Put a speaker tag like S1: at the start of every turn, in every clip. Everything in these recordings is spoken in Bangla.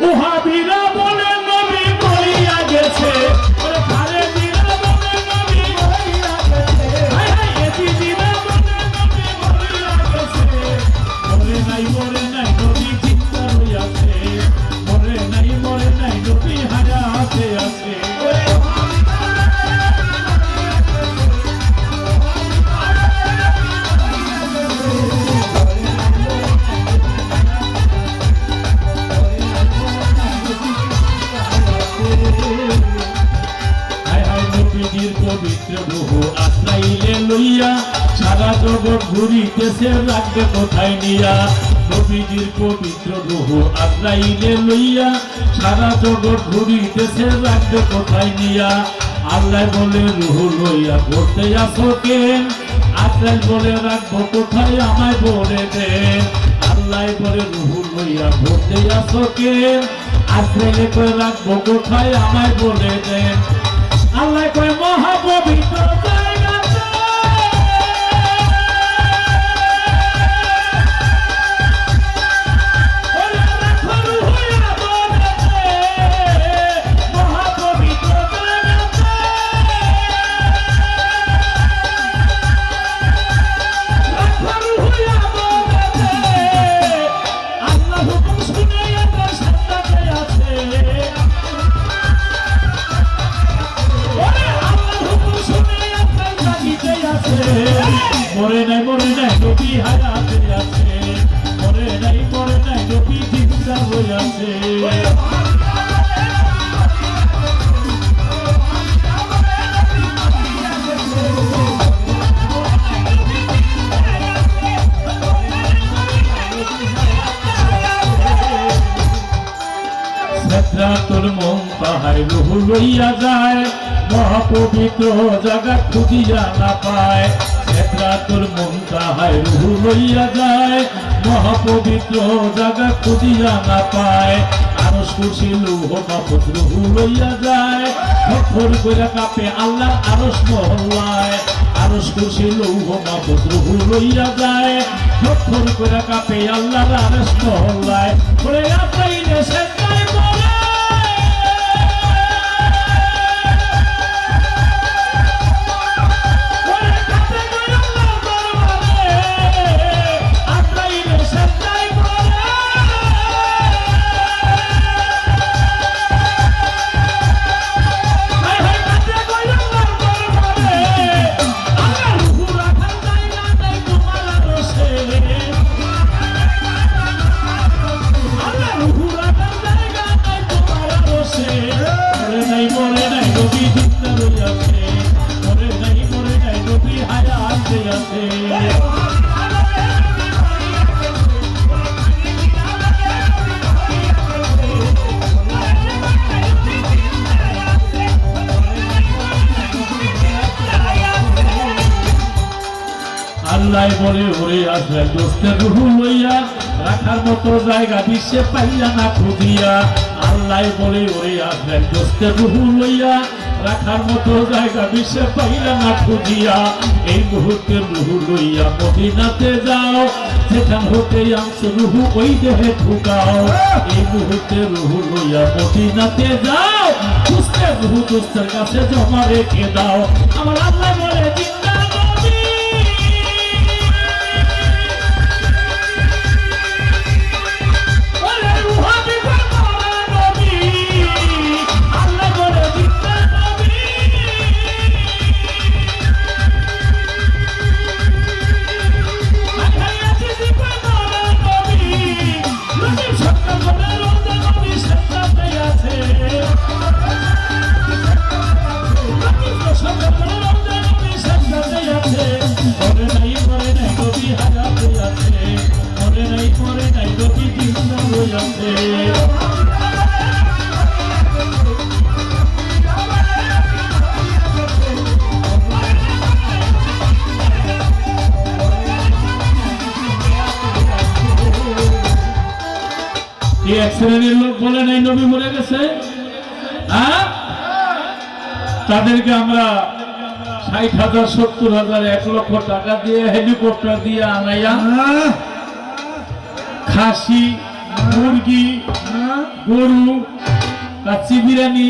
S1: ওহাবীরা বলে নবী বলিয়া গেছে, ওরে খালেদীরা বলে নবী বলিয়া গেছে, হায় হায় এজিদিরা বলে নবী বলিয়া গেছে, মরে নাই নবী জিন্দা রইয়াছে, মরে নাই নবী হায়াতে আছে। পবিত্র রূহ আশ্রাইলে লইয়া সারা জগৎ ঘুরিতেছে, রাখবে কোথায় নিয়া। নবীজির পবিত্র রূহ আশ্রাইলে লইয়া সারা জগৎ ঘুরিতেছে, রাখবে কোথায় নিয়া। আল্লাহ বলে রূহ লইয়া ঘুরতে আসো কেন, আশ্রাইল বলে রাখবো কোথায় আমায় বলে দেন। আল্লাহ বলে রূহ লইয়া ঘুরতে আসো কেন, আশ্রাইলে করে রাখবো কোথায় আমায় বলে দেন। আল্লাহ কয় মহাপবিত্র জায়গাতে, ওরে রাখো রূহ আবাদতে, মহাপবিত্র জায়গাতে, রাখো রূহ আবাদতে। আল্লাহ হুকুম শুনে তার সাথে আছে, মরে নাই নবী হায়াতে আছে, মরে নাই নবী জিন্দা হইয়াছে। সিদরাতুল মুনতাহায় রূহ লইয়া যায়, মহাপবিত্র জায়গা খুঁজিয়া না পায়। সিদরাতুল মুনতাহায় রূহ লইয়া যায়, মহাপবিত্র জায়গা খুঁজিয়া না পায়। আরশ কুরসি লৌহ মাহফুজ রূহ লইয়া যায়, থরথর কইরা কাঁপে আল্লাহর আরশ মহল্লায়। আরশ কুরসি লৌহ মাহফুজ রূহ লইয়া যায়, থরথর কইরা কাঁপে আল্লাহর আরশ মহল্লায়। ওরে আতাইনে সেজদায় পড়ে, মরে নাই নবী জিন্দা রইয়াছে, মরে নাই নবী হায়াতে আছে। আল্লাহ বলে ওরে আশ্রয় দোস্তের রূহ লইয়া রাখার মতো জায়গা বিশ্বে পাইয়া না খুঁজিয়া। আল্লাহ বলে ওরে আশ্রয় দোস্তের রূহ লইয়া রাখার মতো জায়গা বিশ্বে পাইয়া না খুঁজিয়া। এই মুহূর্তে রূহ লইয়া মদিনাতে যাও, সেখান হতে আংশ রূহ ওই দেহে ঢুকাও। এই মুহূর্তে রূহ লইয়া মদিনাতে যাও, দোস্তের রূহ দোস্তের কাছে জমা রেখে দাও। আমার আল্লাহ বলে জিন্দা নবী, এক শ্রেণীর লোক বলে নাই নবী মরে গেছে, তাদেরকে আমরা 60,000 70,000 1 লক্ষ টাকা দিয়ে হেলিকপ্টার দিয়ে আনাইয়া খাসি মুরগি, গরু, kacchi biryani,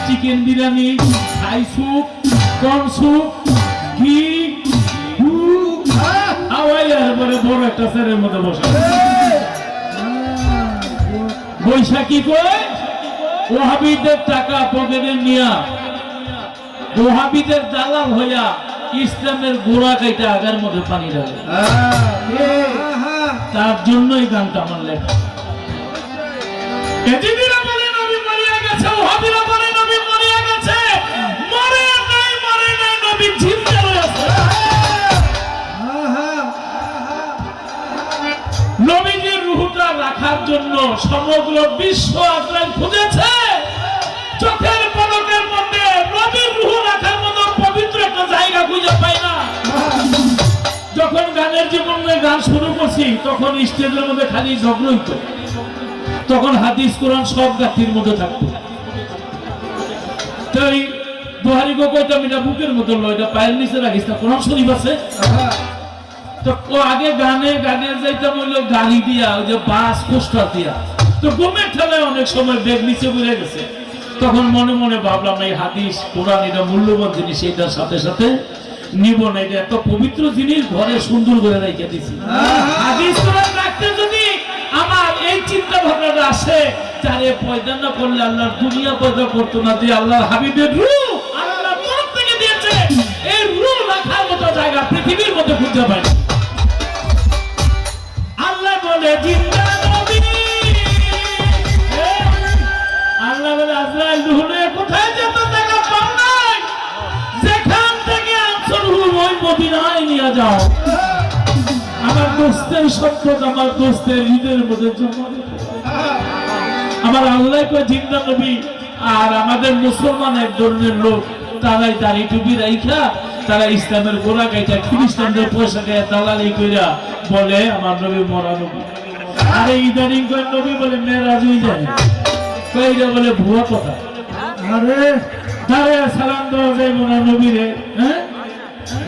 S1: chicken biryani, Thai soup, corn soup, ঘি, হাওয়াইয়ার পরে বড় একটা স্যারের মধ্যে বসে বৈশাখী কয় ওহাবিদের টাকা পকেটে নিয়া ওহাবিদের দালাল হইয়া ইসলামের গোড়া কাইটা আগার মধ্যে পানি ঢালে। তার জন্যই গানটা আমার লেখা। এজিদিরা বলে নবী মরিয়া গেছে, ওহাবিরা বলে নবী মরিয়া গেছে, মরে নাই নবী জিন্দা রয়েছে। নবীজির রূহটা রাখার জন্য সমগ্র বিশ্ব আজরাইল খুঁজেছে। চোখের পলকের মধ্যে নবীর রূহ রাখার মতো পবিত্র একটা জায়গা খুঁজে পাই না। যখন গানের জীবনে গান শুরু করছি তখন স্টেজের মধ্যে খালি ঝগড়া হইতো, তখন হাদিস কোরআন সব গাছির মধ্যে থাকতো। তাই দোহারি গো কয়টা মিটা বুকের মতো লয়টা পায়ের নিচে রাখিস না, কোরআন শরীফ আছে। তো আগে গানে যাইতাম হইলো গাড়ি দিয়া, ওই যে বাস পোস্টার দিয়া। তো ঘুমের ঠেলায় অনেক সময় বেগ নিচে ঘুরে গেছে, তখন মনে মনে ভাবলাম এই হাদিস কোরআন এটা মূল্যবান জিনিস, এটার সাথে সাথে নিব না। এটা এত পবিত্র জিনিস ঘরে সুন্দর করে রেখে দিছি। হাদিস কোরআন রাখতে যদি আমার এই চিন্তা ভাবনাটা আসে, তারে পয়দা না করলে আল্লাহর দুনিয়া পয়দা করতো না। যে আল্লাহর হাবিবের রূহ আল্লাহর তরফ থেকে দিয়েছে, এই রূহ রাখার মতো জায়গা পৃথিবীর মধ্যে খুঁজে পাই না। আল্লাহ বলে জিন্দা নবী, আল্লাহ বলে আজরাইল রূহ নিয়ে কোথায় যেতে জায়গা পাও নাই, যেখান থেকে আনছো রূহ ওই মদিনায় নিয়ে যাও। আমার দোস্তের সম্পদ আমার দোস্তের হৃদয়ের মধ্যে জমা রেখে আমার আল্লাহ কয় জিন্দা নবী। আর আমাদের মুসলমান এক ধরনের লোক, তারাই দাড়ি টুপি রাইখা তারা ইসলামের গোড়া গাইটা খ্রিস্টানদের পয়সা গায়ে দালালি কইরা বলে আমার নবী মরা নবী। আরে ইদানিং কয় নবী বলে মেরাজই জানে, কইরা বলে ভুয়া কথা। আরে তারে সালাম দেওয়া যাইব না নবীরে, হ্যাঁ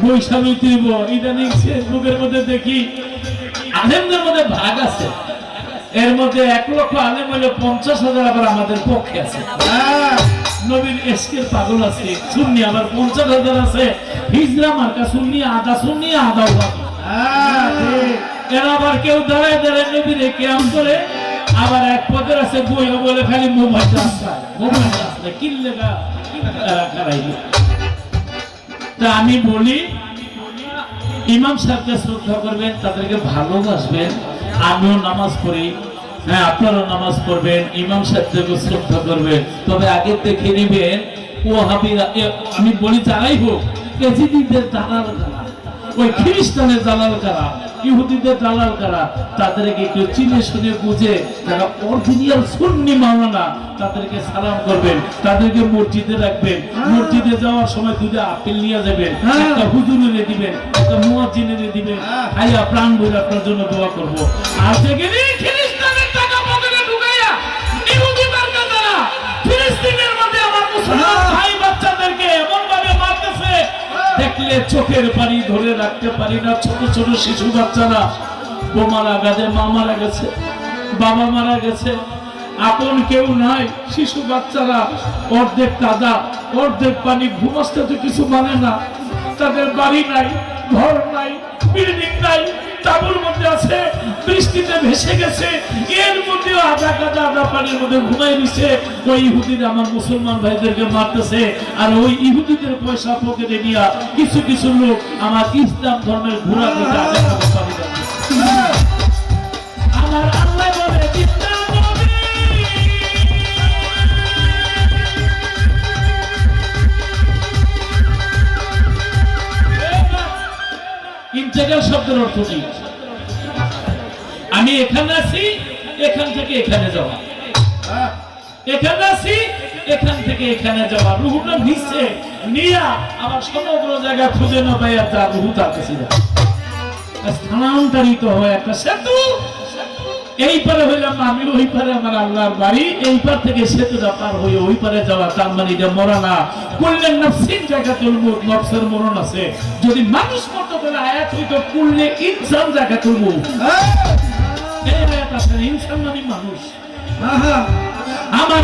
S1: বৈশাখী তুইব। ইদানিং ফেসবুকের মধ্যে দেখি আলেমদের মধ্যে ভাগ আছে, এর মধ্যে 1 লক্ষ আলেম হইলে 50,000 আবার আমাদের পক্ষে আছে। নবীর এশকের পাগল আছে সুন্নি, আবার 50,000 আছে হিজরা মার্কা সুন্নি, আদা ওয়াহাবি। এরা আবার কেউ দাঁড়ায় নবীর কিয়াম করে, আবার এক পদের আছে বই বলে খালি মোবাইল রাস্তায় কিনলে খারাইল। তা আমি বলি ইমাম সাহেবকে শ্রদ্ধা করবেন, তাদেরকে ভালোবাসবেন। আমিও নামাজ পড়ি, হ্যাঁ আপনারাও নামাজ পড়বেন, ইমাম সাহেবদেরকে শ্রদ্ধা করবেন। তবে আগে দেখে নেবেন ওয়াহাবিরা, আমি বলি যারাই হোক, এজিদিদের দালাল কারা, ওই খ্রিস্টানের দালাল কারা, ইহুদিদের দালাল কারা, তাদেরকে একটু চিনে শুনে বুঝে যারা অরিজিনাল সুন্নি মাওলানা তাদেরকে সালাম করবেন, তাদেরকে মসজিদে রাখবেন। মসজিদে যাওয়ার সময় দুটো আপেল নিয়ে যাবেন, একটা হুজুরে দিবেন, একটা মুয়াজ্জিনে দিবেন। আইয়া প্রাণ ভরে আপনার জন্য দোয়া করব। আর যেখানে খ্রিস্টানের টাকা পকেটে ঢুকাইয়া ইহুদি মার্কা দ্বারা ফিলিস্তিনের মধ্যে আমার মুসলমান ভাই বাচ্চাদেরকে এমন ভাবে মারতেছে, দেখলে চোখের পানি ধরে রাখতে পারি না। ছোট ছোট শিশু বাচ্চারা বোমার আঘাতে মা মারা গেছে, বাবা মারা গেছে, আপন কেউ নাই। শিশু বাচ্চারা অর্ধেক কাদা অর্ধেক পানি, ঘুমাতে তো কিছু মানে না। তাদের বাড়ি নাই, ঘর নাই, বিল্ডিং নাই, তাঁবুর মধ্যে আছে, বৃষ্টিতে ভেসে গেছে, এর মধ্যেও আধা কাদা আধা পানির মধ্যে ঘুমাই দিছে। ওই ইহুদিরা আমার মুসলমান ভাইদেরকে মারতেছে, আর ওই ইহুদিদের পয়সা পকেটে নিয়ে কিছু কিছু লোক আমার ইসলাম ধর্মের ঘোড়া দিতে আগে আমার আল্লাহ বলে ইন্টেগ্রাল শব্দের অর্থ কি? আমি এখানে আছি, এখান থেকে এখানে যাওয়া, এখানে আছি, এখান থেকে এখানে যাওয়া। রুহুটা নিচ্ছে নিয়া আমার সমগ্র জায়গা খুঁজে না পাই, আর তার রুহু তার কাছে যায়, স্থানান্তরিত হয় একটা সেতু। এই পারে হইলাম আমি, ওই পারে আমার আল্লাহর বাড়ি, এই পার থেকে সেতুটা পার হয়ে ওই পারে যাওয়া। তার মানে এটা মরা না। কুল্লে নাফসিন জায়গাতুল মউত, নফসের মরণ আছে। যদি মানুষ মরতো তাহলে আয়াত হইতো কুল্লে ইনসান জায়গাতুল মউত। এই আয়াত আপনার ইনসান মানে মানুষ।
S2: আহা
S1: আমার